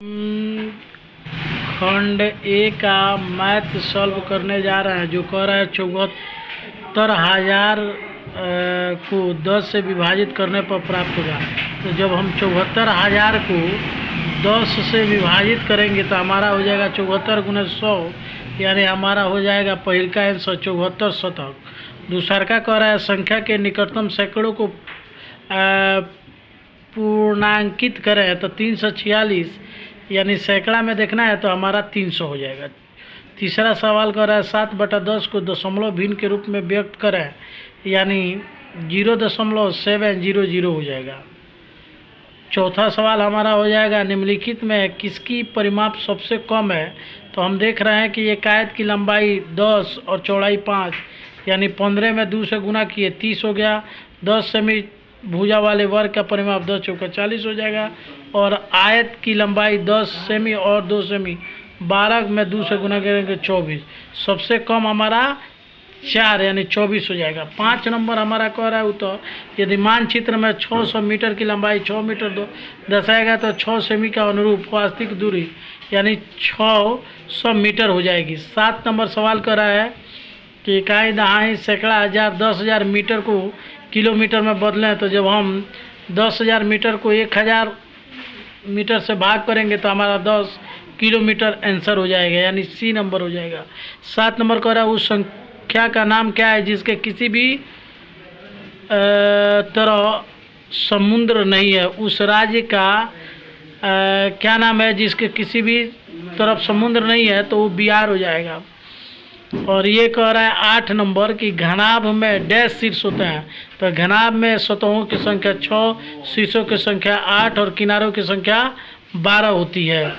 हम खंड ए का मैथ सॉल्व करने जा रहे हैं, जो कह रहा है 74,000 को 10 से विभाजित करने पर प्राप्त होगा। तो जब हम 74,000 को 10 से विभाजित करेंगे तो हमारा हो जाएगा 74 गुना 100, यानी हमारा हो जाएगा पहल का आंसर 74 शतक। दूसरा का कह रहा है संख्या के निकटतम सैकड़ों को पूर्णांकित करें तो 346, यानी सैकड़ा में देखना है तो हमारा 300 हो जाएगा। तीसरा सवाल कर रहा है 7/10 को दशमलव भिन्न के रूप में व्यक्त करें, यानी 0.700 हो जाएगा। चौथा सवाल हमारा हो जाएगा निम्नलिखित में किसकी परिमाप सबसे कम है। तो हम देख रहे हैं कि एक आयत की लंबाई 10 और चौड़ाई 5, यानी 15 में 2 से गुना किए 30 हो गया। 10 सेमी भुजा वाले वर्ग का परिमाप 10 चौका 40 हो जाएगा। और आयत की लंबाई 10 सेमी और 2 सेमी 12 में 2 से गुना करेंगे 24। सबसे कम हमारा 4 यानी 24 हो जाएगा। 5 नंबर हमारा कह रहा है उत्तर, यदि मानचित्र में 600 मीटर की लंबाई 6 मीटर दर्शाएगा तो 6 सेमी का अनुरूप वास्तविक दूरी यानी 600 मीटर हो जाएगी। 7 नंबर सवाल कर रहा है कि इकाई दहाई सैकड़ा हज़ार 10,000 मीटर को किलोमीटर में बदलें, तो जब हम 10,000 मीटर को 1,000 मीटर से भाग करेंगे तो हमारा 10 किलोमीटर आंसर हो जाएगा, यानी सी नंबर हो जाएगा। 7 नंबर कह रहा है उस संख्या का नाम क्या है जिसके किसी भी तरह समुद्र नहीं है। उस राज्य का क्या नाम है जिसके किसी भी तरफ समुद्र नहीं है, तो वो बिहार हो जाएगा। और ये कह रहा है 8 नंबर कि घनाभ में डैश शीर्ष होते हैं। तो घनाभ में सतहों की संख्या 6, शीर्षों की संख्या 8 और किनारों की संख्या 12 होती है।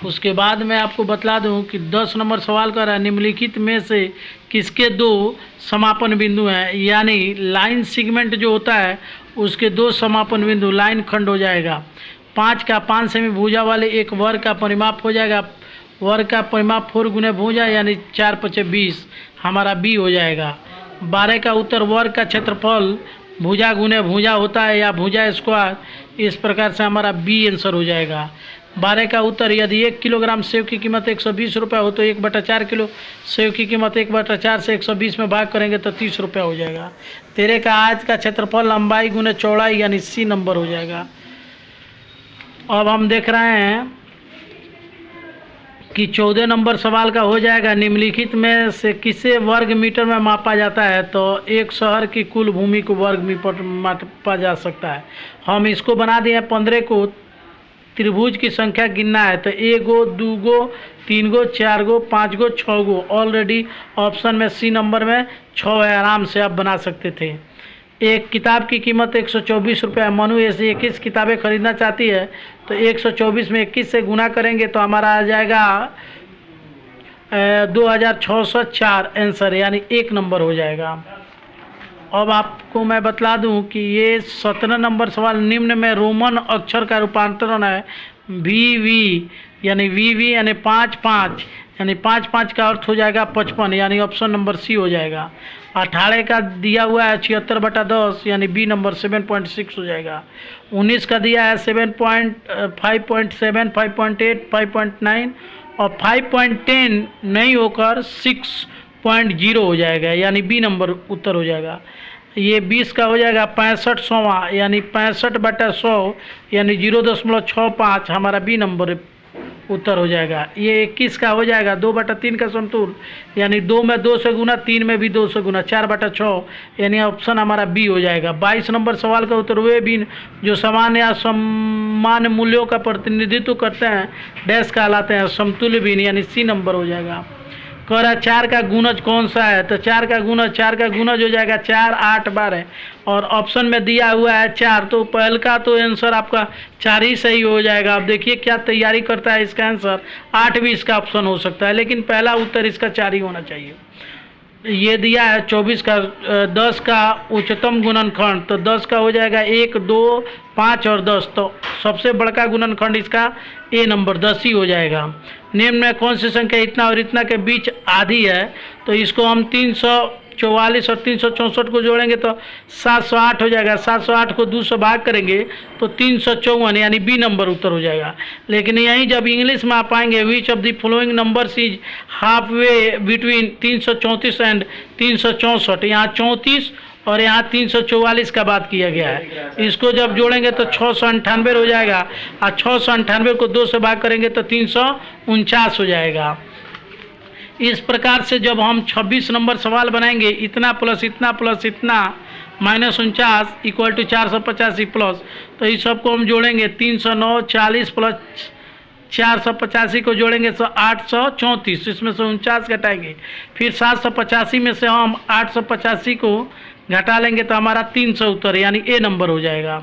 उसके बाद मैं आपको बतला दूं कि 10 नंबर सवाल कर रहा है निम्नलिखित में से किसके 2 समापन बिंदु हैं, यानी लाइन सेगमेंट जो होता है उसके 2 समापन बिंदु लाइन खंड हो जाएगा। 5 का 5 सेमी भुजा वाले एक वर्ग का परिमाप हो जाएगा। वर्ग का परिमाप 4 गुने भुजा यानी 4 × 20 हमारा बी हो जाएगा। 12 का उत्तर वर्ग का क्षेत्रफल भुजा गुने भुजा होता है या भुजा स्क्वायर, इस प्रकार से हमारा बी आंसर हो जाएगा। 12 का उत्तर यदि 1 किलोग्राम सेव की कीमत 120 रुपये हो तो 1/4 किलो सेव की कीमत 1/4 से 120 में भाग करेंगे तो 30 रुपये हो जाएगा। 13 का आयत का क्षेत्रफल लंबाई गुने चौड़ाई यानी सी नंबर हो जाएगा। अब हम देख रहे हैं कि 14 नंबर सवाल का हो जाएगा निम्नलिखित में से किसे वर्ग मीटर में मापा जाता है। तो एक शहर की कुल भूमि को वर्ग मीटर मापा जा सकता है। हम इसको बना दिए 15 को त्रिभुज की संख्या गिनना है, तो 1 गो 2 गो 3 गो 4 गो 5 गो 6 गो। ऑलरेडी ऑप्शन में सी नंबर में 6 है, आराम से आप बना सकते थे। एक किताब की कीमत 124 रुपये है। मनु ऐसी 21 किताबें खरीदना चाहती है, तो 124 में 21 से गुना करेंगे तो हमारा आ जाएगा 2604 आंसर, यानी 1 नंबर हो जाएगा। अब आपको मैं बतला दूं कि ये 17 नंबर सवाल निम्न में रोमन अक्षर का रूपांतरण है वी यानी 5 यानी 5 का अर्थ हो जाएगा 55, यानी ऑप्शन नंबर सी हो जाएगा। 18 का दिया हुआ है 76/10 यानी बी नंबर 7.6 हो जाएगा। 19 का दिया है 5.7, 5.8, 5.9 और 5.10 नहीं होकर 6.0 हो जाएगा, यानी बी नंबर उत्तर हो जाएगा। ये 20 का हो जाएगा 65वां यानी 65/100 यानी 0.65 हमारा बी नंबर उत्तर हो जाएगा। ये 21 का हो जाएगा 2/3 का समतुल, यानी 2 में 2 से गुना, 3 में भी 2 से गुना, 4/6 यानी ऑप्शन हमारा बी हो जाएगा। 22 नंबर सवाल का उत्तर वे भिन्न जो समान या समान मूल्यों का प्रतिनिधित्व करते हैं डैश कहलाते हैं समतुल्य भिन्न, यानी सी नंबर हो जाएगा। कह रहा 4 का गुणज कौन सा है। तो 4 का गुणज हो जाएगा 4, 8, 12 और ऑप्शन में दिया हुआ है 4, तो पहल का तो आंसर आपका 4 ही सही हो जाएगा। अब देखिए क्या तैयारी करता है इसका आंसर, 8 भी इसका ऑप्शन हो सकता है, लेकिन पहला उत्तर इसका 4 ही होना चाहिए। ये दिया है 24 का 10 का उच्चतम गुणनखंड, तो 10 का हो जाएगा 1, 2, 5 और 10, तो सबसे बड़का गुणनखंड इसका ए नंबर 10 ही हो जाएगा। निम्न में कौन सी संख्या इतना और इतना के बीच आधी है। तो इसको हम 300 344 और 364 को जोड़ेंगे तो 708 हो जाएगा। 708 को 2 से भाग करेंगे तो 354 यानी बी नंबर उत्तर हो जाएगा। लेकिन यहीं जब इंग्लिश में आप आएंगे, which of the following numbers is half way between 334 and 364, यहाँ 34 और यहाँ 344 का बात किया गया है। इसको जब जोड़ेंगे तो 698 हो जाएगा और 698 को 2 से भाग करेंगे तो 349 हो जाएगा। इस प्रकार से जब हम 26 नंबर सवाल बनाएंगे, इतना प्लस इतना माइनस 49 इक्वल टू 485 प्लस, तो इस सबको हम जोड़ेंगे 309, 40 प्लस 485 को जोड़ेंगे तो 834, इसमें से 49 घटाएंगे। फिर 785 में से हम 885 को घटा लेंगे तो हमारा 300 उत्तर यानी ए नंबर हो जाएगा।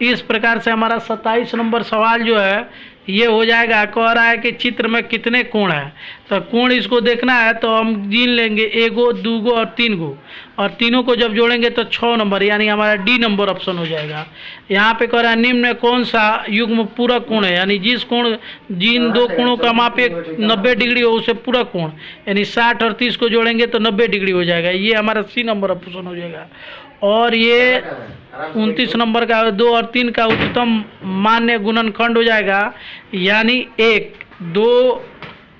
इस प्रकार से हमारा 27 नंबर सवाल जो है ये हो जाएगा। कह रहा है कि चित्र में कितने कोण है, तो कोण इसको देखना है तो हम गिन लेंगे 1 गो, 2 गो और 3 गो, और तीनों को जब जोड़ेंगे तो 6 नंबर यानी हमारा डी नंबर ऑप्शन हो जाएगा। यहाँ पे कह रहा है निम्न में कौन सा युग्म पूरक कोण है, यानी जिन दो कोणों का माप 90 डिग्री हो उसे पूरक कोण, यानी 60 और 30 को जोड़ेंगे तो 90 डिग्री हो जाएगा। ये हमारा सी नंबर ऑप्शन हो जाएगा। और ये 29 नंबर का 2 और 3 का उच्चतम मान्य गुणनखंड हो जाएगा, यानी 1, 2,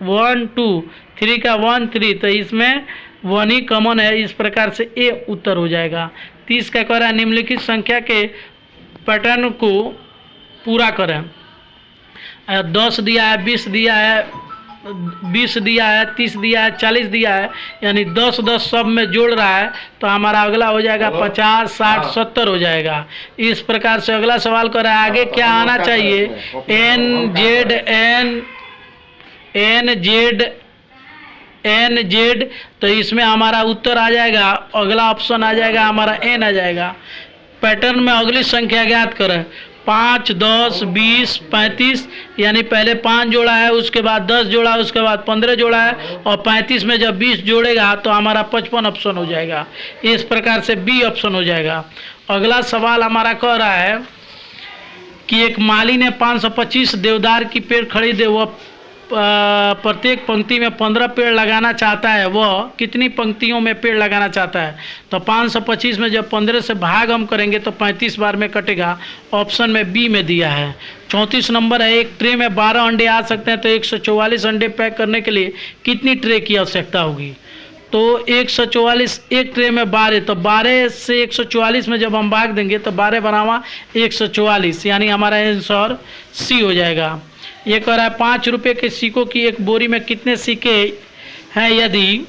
1, 2, 3 का 1, 3, तो इसमें 1 ही कॉमन है। इस प्रकार से ए उत्तर हो जाएगा। 30 का कह रहा है निम्नलिखित संख्या के पैटर्न को पूरा करें। 10 दिया है, 20 दिया है, 20 दिया है, 30 दिया है, 40 दिया है, यानी 10 सब में जोड़ रहा है तो हमारा अगला हो जाएगा 50, 60, 70 हो जाएगा। इस प्रकार से अगला सवाल कर रहा है आगे क्या आना चाहिए, एन जेड, तो इसमें हमारा उत्तर आ जाएगा, अगला ऑप्शन आ जाएगा हमारा एन आ जाएगा। पैटर्न में अगली संख्या ज्ञात करें। 5, 10, 20, 35, यानी पहले 5 जोड़ा है, उसके बाद 10 जोड़ा है, उसके बाद 15 जोड़ा है, और 35 में जब 20 जोड़ेगा तो हमारा 55 ऑप्शन हो जाएगा। इस प्रकार से बी ऑप्शन हो जाएगा। अगला सवाल हमारा कह रहा है कि एक माली ने 525 देवदार की पेड़ खरीदे, वह प्रत्येक पंक्ति में 15 पेड़ लगाना चाहता है, वह कितनी पंक्तियों में पेड़ लगाना चाहता है। तो 525 में जब 15 से भाग हम करेंगे तो 35 बार में कटेगा। ऑप्शन में बी में दिया है। 34 नंबर है, एक ट्रे में 12 अंडे आ सकते हैं, तो 144 अंडे पैक करने के लिए कितनी ट्रे की आवश्यकता होगी। तो 144, एक ट्रे में 12, तो 12 से 144 में जब हम भाग देंगे तो 12 बनावा 144, यानी हमारा आंसर सी हो जाएगा। ये कह रहा है 5 रुपये के सिक्कों की एक बोरी में कितने सिक्के हैं, यदि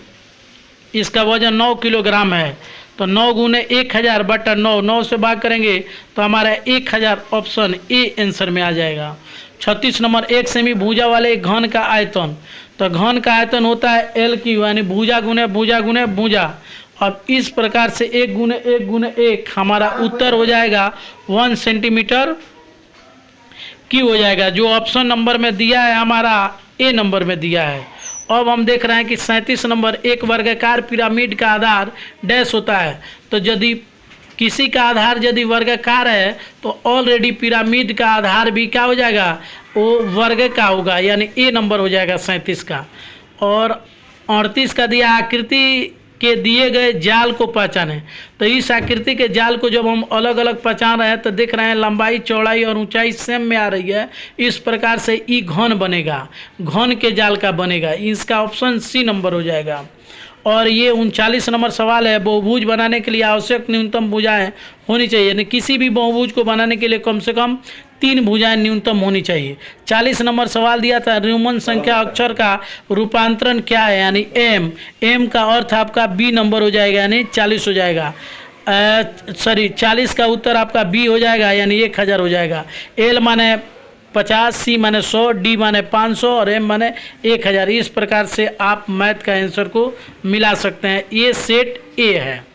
इसका वजन 9 किलोग्राम है तो 9 गुने 1000 बटा 9, 9 से भाग करेंगे तो हमारा 1000 ऑप्शन ए आंसर में आ जाएगा। 36 नंबर, 1 सेमी भुजा वाले एक घन का आयतन, तो घन का आयतन होता है एल क्यू, यानी भुजा गुने भुजा गुने भुजा। अब इस प्रकार से 1 गुने 1 गुने 1 हमारा उत्तर हो जाएगा 1 सेंटीमीटर की हो जाएगा, जो ऑप्शन नंबर में दिया है हमारा ए नंबर में दिया है। अब हम देख रहे हैं कि 37 नंबर, एक वर्गाकार पिरामिड का आधार डैश होता है, तो यदि किसी का आधार यदि वर्गाकार है तो ऑलरेडी पिरामिड का आधार भी क्या हो जाएगा, वो वर्ग का होगा, यानी ए नंबर हो जाएगा 37 का। और 38 का दिया आकृति के दिए गए जाल को पहचानें, तो इस आकृति के जाल को जब हम अलग अलग पहचान रहे हैं तो देख रहे हैं लंबाई, चौड़ाई और ऊंचाई सेम में आ रही है। इस प्रकार से ई घन बनेगा, घन के जाल का बनेगा, इसका ऑप्शन सी नंबर हो जाएगा। और ये 39 नंबर सवाल है, बहुभुज बनाने के लिए आवश्यक न्यूनतम भुजाएं होनी चाहिए, यानी किसी भी बहुभुज को बनाने के लिए कम से कम 3 भुजाएं न्यूनतम होनी चाहिए। 40 नंबर सवाल दिया था रोमन संख्या अक्षर का रूपांतरण क्या है, यानी एम, एम का अर्थ आपका बी नंबर हो जाएगा, यानी 40 हो जाएगा। 40 का उत्तर आपका बी हो जाएगा, यानी 1000 हो जाएगा। एल माने 50, सी माने 100, डी माने 500 और एम माने 1000। इस प्रकार से आप मैथ का आंसर को मिला सकते हैं। ये सेट ए है।